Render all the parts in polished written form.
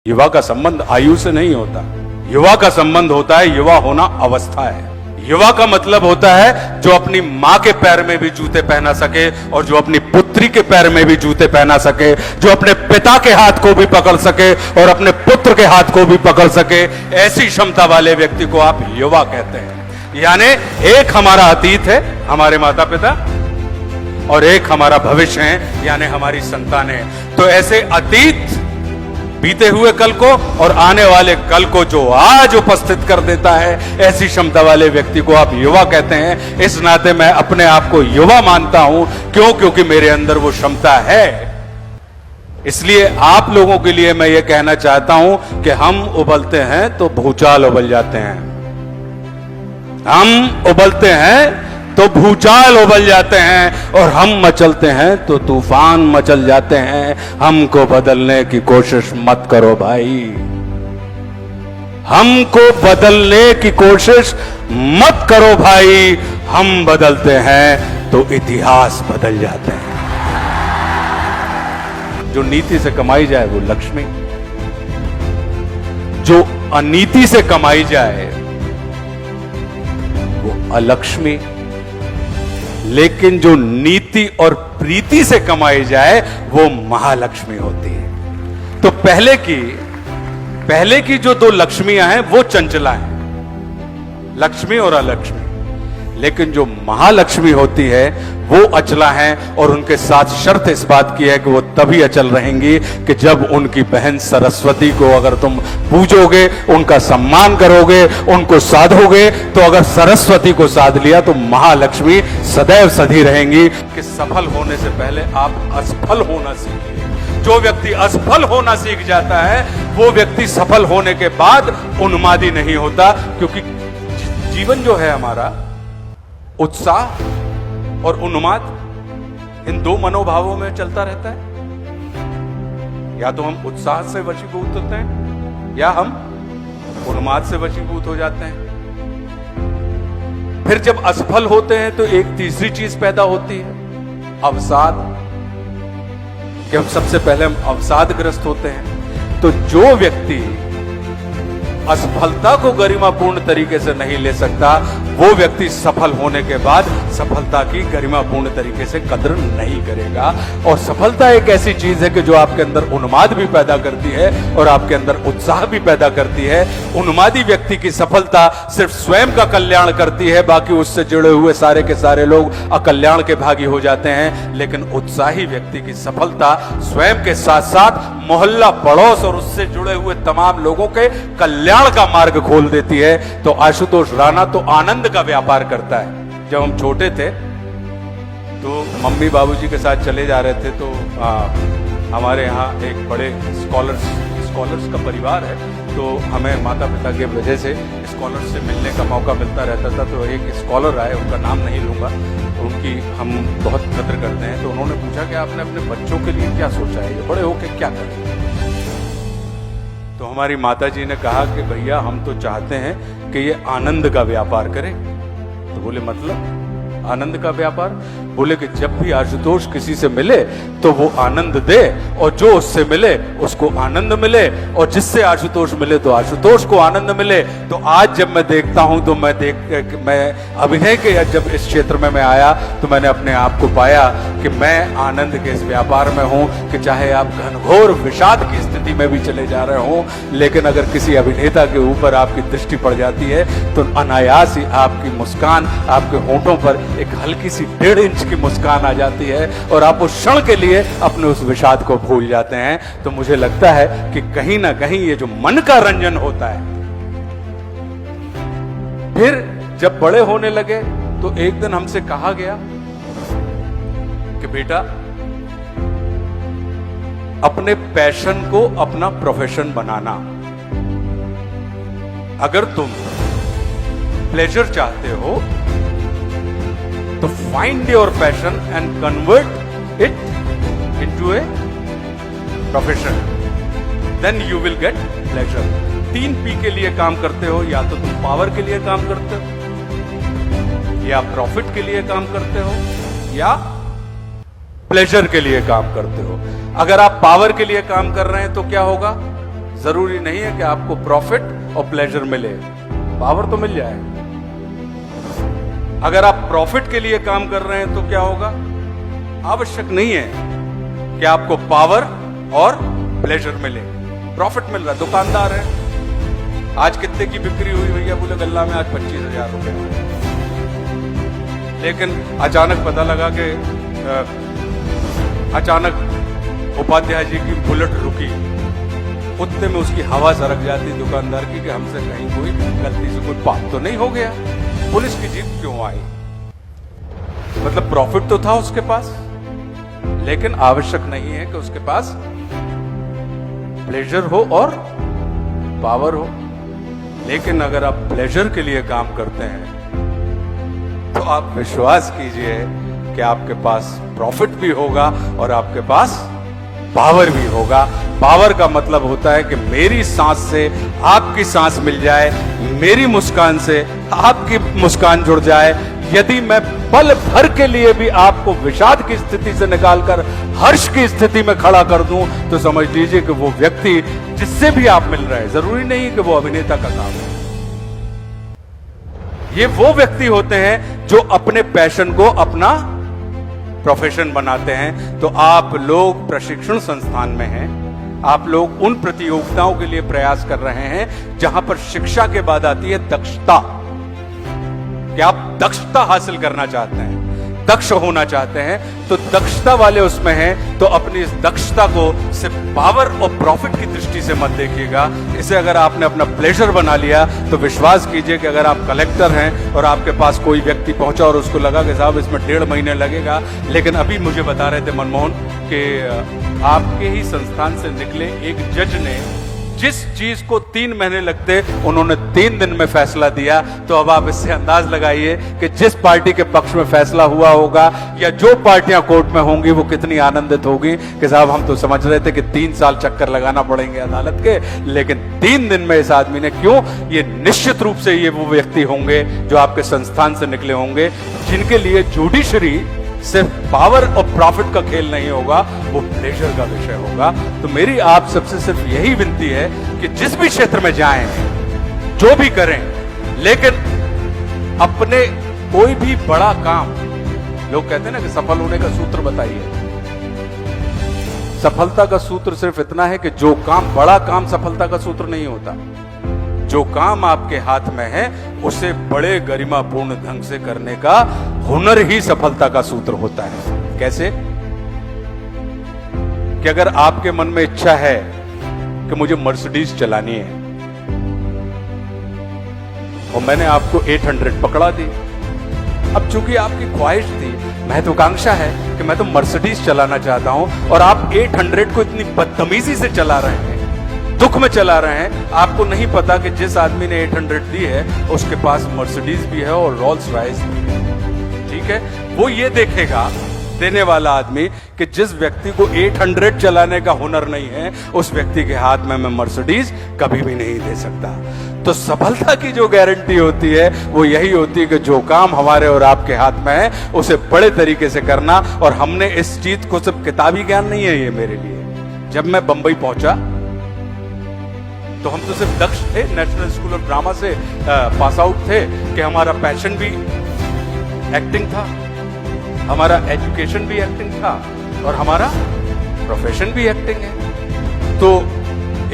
युवा का संबंध आयु से नहीं होता। युवा का संबंध होता है, युवा होना अवस्था है। युवा का मतलब होता है जो अपनी मां के पैर में भी जूते पहना सके और जो अपनी पुत्री के पैर में भी जूते पहना सके, जो अपने पिता के हाथ को भी पकड़ सके और अपने पुत्र के हाथ को भी पकड़ सके। ऐसी क्षमता वाले व्यक्ति को आप युवा कहते हैं। यानी एक हमारा अतीत है, हमारे माता पिता, और एक हमारा भविष्य है, यानी हमारी संतानें। तो ऐसे अतीत, बीते हुए कल को और आने वाले कल को जो आज उपस्थित कर देता है, ऐसी क्षमता वाले व्यक्ति को आप युवा कहते हैं। इस नाते मैं अपने आप को युवा मानता हूं। क्यों? क्योंकि मेरे अंदर वो क्षमता है। इसलिए आप लोगों के लिए मैं ये कहना चाहता हूं कि हम उबलते हैं तो भूचाल उबल जाते हैं। हम उबलते हैं तो भूचाल उबल जाते हैं और हम मचलते हैं तो तूफान मचल जाते हैं। हमको बदलने की कोशिश मत करो भाई, हमको बदलने की कोशिश मत करो भाई। हम बदलते हैं तो इतिहास बदल जाते हैं। जो नीति से कमाई जाए वो लक्ष्मी, जो अनीति से कमाई जाए वो अलक्ष्मी, लेकिन जो नीति और प्रीति से कमाई जाए वो महालक्ष्मी होती है। तो पहले की जो दो लक्ष्मियां हैं वो चंचला हैं, लक्ष्मी और अलक्ष्मी। लेकिन जो महालक्ष्मी होती है वो अचला हैं, और उनके साथ शर्त इस बात की है कि वो तभी अचल रहेंगी कि जब उनकी बहन सरस्वती को अगर तुम पूजोगे, उनका सम्मान करोगे, उनको साधोगे। तो अगर सरस्वती को साध लिया तो महालक्ष्मी सदैव सधी रहेंगी। कि सफल होने से पहले आप असफल होना सीखिए। जो व्यक्ति असफल होना सीख जाता है वो व्यक्ति सफल होने के बाद उन्मादी नहीं होता। क्योंकि जीवन जो है हमारा, उत्साह और उन्माद, इन दो मनोभावों में चलता रहता है। या तो हम उत्साह से वशीभूत होते हैं या हम उन्माद से वशीभूत हो जाते हैं। फिर जब असफल होते हैं तो एक तीसरी चीज पैदा होती है, अवसाद। कि हम सबसे पहले हम अवसादग्रस्त होते हैं। तो जो व्यक्ति असफलता को गरिमापूर्ण तरीके से नहीं ले सकता, वो व्यक्ति सफल होने के बाद सफलता की गरिमापूर्ण तरीके से कदर नहीं करेगा। और सफलता एक ऐसी चीज है कि जो आपके अंदर उन्माद भी पैदा करती है और आपके अंदर उत्साह भी पैदा करती है। उन्मादी व्यक्ति की सफलता सिर्फ स्वयं का कल्याण करती है, बाकी उससे जुड़े हुए सारे के सारे लोग अकल्याण के भागी हो जाते हैं। लेकिन उत्साही व्यक्ति की सफलता स्वयं के साथ साथ मोहल्ला, पड़ोस और उससे जुड़े हुए तमाम लोगों के कल्याण का मार्ग खोल देती है। तो आशुतोष राणा तो आनंद का व्यापार करता है। जब हम छोटे थे तो मम्मी बाबूजी के साथ चले जा रहे थे, तो हमारे यहाँ एक बड़े स्कॉलर्स का परिवार है। तो हमें माता पिता के वजह से स्कॉलर्स से मिलने का मौका मिलता रहता था। तो एक स्कॉलर आए, उनका नाम नहीं लूंगा, उनकी हम बहुत कदर करते हैं। तो उन्होंने पूछा कि आपने अपने बच्चों के लिए क्या सोचा है, ये बड़े होके क्या करें। तो हमारी माताजी ने कहा कि भैया हम तो चाहते हैं कि ये आनंद का व्यापार करे। तो बोले मतलब आनंद का व्यापार? बोले कि जब भी आशुतोष किसी से मिले तो वो आनंद दे, और जो उससे मिले उसको आनंद मिले, और जिससे आशुतोष मिले तो आशुतोष को आनंद मिले। तो आज जब मैं देखता हूं तो मैं अभिनय के जब इस क्षेत्र में मैं आया तो मैंने अपने आप को पाया कि मैं आनंद के इस व्यापार में हूं। कि चाहे आप घनघोर विषाद की स्थिति में भी चले जा रहे हो, लेकिन अगर किसी अभिनेता के ऊपर आपकी दृष्टि पड़ जाती है तो अनायास ही आपकी मुस्कान, आपके होंठों पर एक हल्की सी 1.5 इंच की मुस्कान आ जाती है और आप उस क्षण के लिए अपने उस विषाद को भूल जाते हैं। तो मुझे लगता है कि कहीं ना कहीं ये जो मन का रंजन होता है, फिर जब बड़े होने लगे तो एक दिन हमसे कहा गया कि बेटा अपने पैशन को अपना प्रोफेशन बनाना। अगर तुम प्लेजर चाहते हो तो find your passion and convert it into a profession, then you will get pleasure. 3P के लिए काम करते हो, या तो तुम पावर के लिए काम करते हो, या प्रॉफिट के लिए काम करते हो, या प्लेजर के लिए काम करते हो। अगर आप पावर के लिए काम कर रहे हैं तो क्या होगा? जरूरी नहीं है कि आपको प्रॉफिट और प्लेजर मिले, पावर तो मिल जाए। अगर आप प्रॉफिट के लिए काम कर रहे हैं तो क्या होगा? आवश्यक नहीं है कि आपको पावर और प्लेजर मिले। प्रॉफिट मिल रहा है, दुकानदार है, आज कितने की बिक्री हुई भैया? बोले गल्ला में आज 25,000 रुपए। लेकिन अचानक पता लगा कि अचानक उपाध्याय जी की बुलेट रुकी, उतने में उसकी हवा सरक जाती दुकानदार की कि हमसे कहीं कोई गलती से कोई पाप तो नहीं हो गया, पुलिस की जीप क्यों आई? मतलब प्रॉफिट तो था उसके पास, लेकिन आवश्यक नहीं है कि उसके पास प्लेजर हो और पावर हो। लेकिन अगर आप प्लेजर के लिए काम करते हैं तो आप विश्वास कीजिए कि आपके पास प्रॉफिट भी होगा और आपके पास पावर भी होगा। पावर का मतलब होता है कि मेरी सांस से आपकी सांस मिल जाए, मेरी मुस्कान से आपकी मुस्कान जुड़ जाए। यदि मैं पल भर के लिए भी आपको विषाद की स्थिति से निकालकर हर्ष की स्थिति में खड़ा कर दूं तो समझ लीजिए कि वो व्यक्ति जिससे भी आप मिल रहे हैं, जरूरी नहीं कि वो अभिनेता का काम है, ये वो व्यक्ति होते हैं जो अपने पैशन को अपना प्रोफेशन बनाते हैं। तो आप लोग प्रशिक्षण संस्थान में हैं, आप लोग उन प्रतियोगिताओं के लिए प्रयास कर रहे हैं जहां पर शिक्षा के बाद आती है दक्षता, कि आप दक्षता हासिल करना चाहते हैं, दक्ष होना चाहते हैं, तो दक्षता वाले उसमें हैं। तो अपनी इस दक्षता को सिर्फ पावर और प्रॉफिट की दृष्टि से मत देखिएगा। इसे अगर आपने अपना प्लेजर बना लिया तो विश्वास कीजिए कि अगर आप कलेक्टर हैं और आपके पास कोई व्यक्ति पहुंचा और उसको लगा कि साहब इसमें 1.5 महीने लगेगा, लेकिन अभी मुझे बता रहे थे मनमोहन कि आपके ही संस्थान से निकले एक जज ने जिस चीज को 3 महीने लगते उन्होंने 3 दिन में फैसला दिया। तो अब आप इससे अंदाज लगाइए कि जिस पार्टी के पक्ष में फैसला हुआ होगा या जो पार्टियां कोर्ट में होंगी वो कितनी आनंदित होगी कि साहब हम तो समझ रहे थे कि 3 साल चक्कर लगाना पड़ेंगे अदालत के, लेकिन 3 दिन में इस आदमी ने क्यों। ये निश्चित रूप से ये वो व्यक्ति होंगे जो आपके संस्थान से निकले होंगे, जिनके लिए जुडिशरी सिर्फ पावर और प्रॉफिट का खेल नहीं होगा, वो प्लेजर का विषय होगा। तो मेरी आप सबसे सिर्फ यही विनती है कि जिस भी क्षेत्र में जाएं, जो भी करें, लेकिन अपने कोई भी बड़ा काम, लोग कहते हैं ना कि सफल होने का सूत्र बताइए। सफलता का सूत्र सिर्फ इतना है कि जो काम, बड़ा काम सफलता का सूत्र नहीं होता। जो काम आपके हाथ में है उसे बड़े गरिमापूर्ण ढंग से करने का हुनर ही सफलता का सूत्र होता है। कैसे? कि अगर आपके मन में इच्छा है कि मुझे मर्सिडीज चलानी है और मैंने आपको 800 पकड़ा दी, अब चूंकि आपकी ख्वाहिश थी, महत्वाकांक्षा है कि मैं तो मर्सिडीज चलाना चाहता हूं और आप 800 को इतनी बदतमीजी से चला रहे हैं, दुख में चला रहे हैं। आपको नहीं पता कि जिस आदमी ने 800 दी है उसके पास मर्सिडीज भी है और रोल्स रॉयस भी है। ठीक है, वो ये देखेगा देने वाला आदमी कि जिस व्यक्ति को 800 चलाने का हुनर नहीं है, उस व्यक्ति के हाथ में मैं मर्सिडीज कभी भी नहीं दे सकता। तो सफलता की जो गारंटी होती है वो यही होती है कि जो काम हमारे और आपके हाथ में है उसे बड़े तरीके से करना। और हमने इस चीज को, सिर्फ किताबी ज्ञान नहीं है ये मेरे लिए। जब मैं बंबई पहुंचा तो हम तो सिर्फ दक्ष थे, नेशनल स्कूल ऑफ ड्रामा से पास आउट थे, कि हमारा पैशन भी एक्टिंग था, हमारा एजुकेशन भी एक्टिंग था और हमारा प्रोफेशन भी एक्टिंग है। तो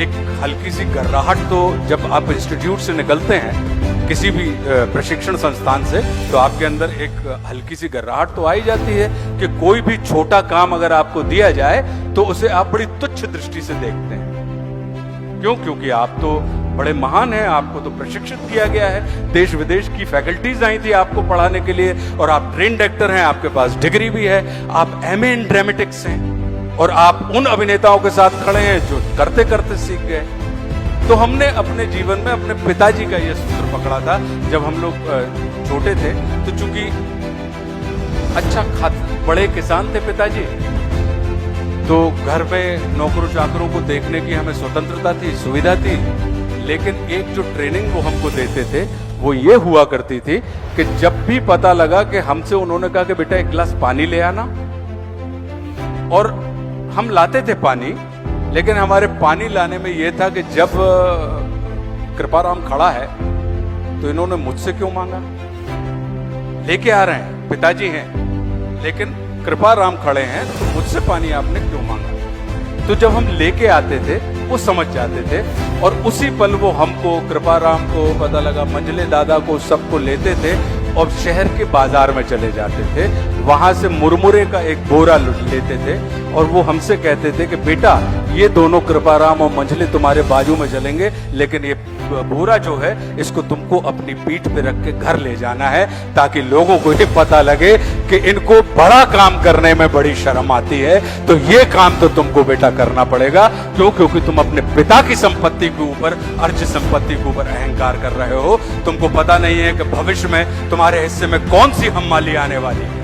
एक हल्की सी गर्राहट तो जब आप इंस्टीट्यूट से निकलते हैं, किसी भी प्रशिक्षण संस्थान से, तो आपके अंदर एक हल्की सी गर्राहट तो आ ही जाती है कि कोई भी छोटा काम अगर आपको दिया जाए तो उसे आप बड़ी तुच्छ दृष्टि से देखते हैं। क्यों? क्योंकि आप तो बड़े महान हैं, आपको तो प्रशिक्षित किया गया है, देश विदेश की फैकल्टीज आई थी आपको पढ़ाने के लिए, और आप ट्रेन्ड एक्टर हैं, आपके पास डिग्री भी है, आप एमए इन ड्रामेटिक्स हैं, और आप उन अभिनेताओं के साथ खड़े हैं जो करते करते सीख गए। तो हमने अपने जीवन में अपने पिताजी का यह सूत्र पकड़ा था जब हम लोग छोटे थे। तो चूंकि अच्छा बड़े किसान थे पिताजी, तो घर में नौकरों चाकरों को देखने की हमें स्वतंत्रता थी, सुविधा थी, लेकिन एक जो ट्रेनिंग वो हमको देते थे वो ये हुआ करती थी कि जब भी पता लगा कि हमसे उन्होंने कहा कि बेटा 1 गिलास पानी ले आना, और हम लाते थे पानी, लेकिन हमारे पानी लाने में यह था कि जब कृपाराम खड़ा है तो इन्होंने मुझसे क्यों मांगा? लेके आ रहे हैं, पिताजी हैं, लेकिन कृपाराम खड़े हैं तो मुझसे पानी आपने क्यों मांगा? तो जब हम लेके आते थे वो समझ जाते थे और उसी पल वो हमको, कृपाराम को, पता लगा मंझले दादा को, सबको लेते थे और शहर के बाजार में चले जाते थे। वहां से मुरमुरे का एक बोरा लेते थे और वो हमसे कहते थे कि बेटा ये दोनों कृपाराम और मंझले तुम्हारे बाजू में चलेंगे, लेकिन ये बोरा जो है इसको तुमको अपनी पीठ पे रख के घर ले जाना है, ताकि लोगों को ये पता लगे कि इनको बड़ा काम करने में बड़ी शर्म आती है। तो ये काम तो तुमको बेटा करना पड़ेगा। क्योंकि तुम अपने पिता की संपत्ति के ऊपर, अर्ज संपत्ति के ऊपर अहंकार कर रहे हो। तुमको पता नहीं है कि भविष्य में तुम्हारे हिस्से में कौन सी हम्माली आने वाली है।